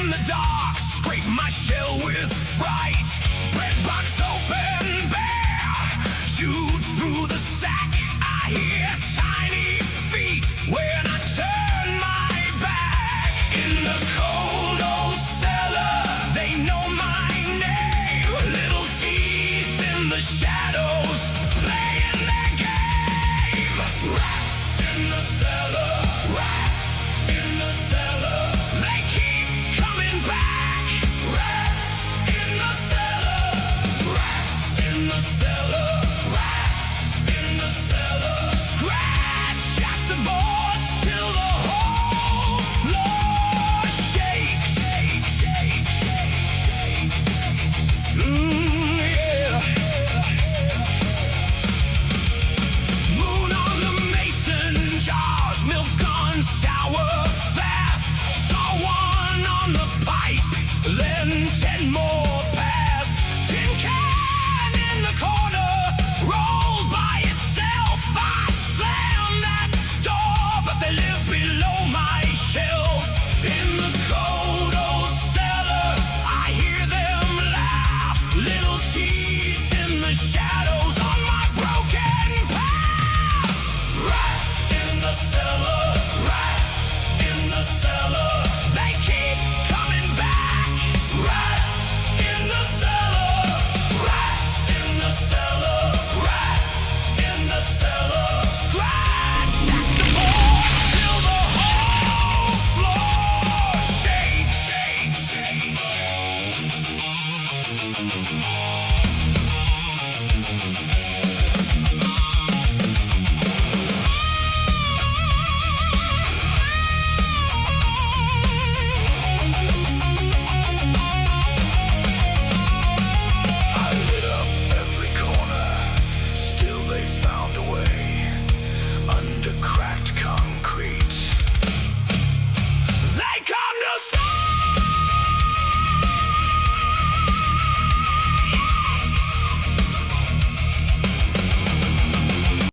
in the dark, scrape my shell with fright. Bread box open bare, shoot through the stack. I hear tiny feet when I turn my back. In the cold old cellar, they know my name. Little teeth in the shadows, playing their game. Rats in the cellar, rats in the cellar. They keep coming back. Rats in the cellar, rats in the cellar, rats in the cellar. Scratch at the boards till the whole floor shakes. Shake, shake, shake, shake. Yeah. Moon on the mason jars, milk guns tower fast. Saw one on the pipe, then 10 more.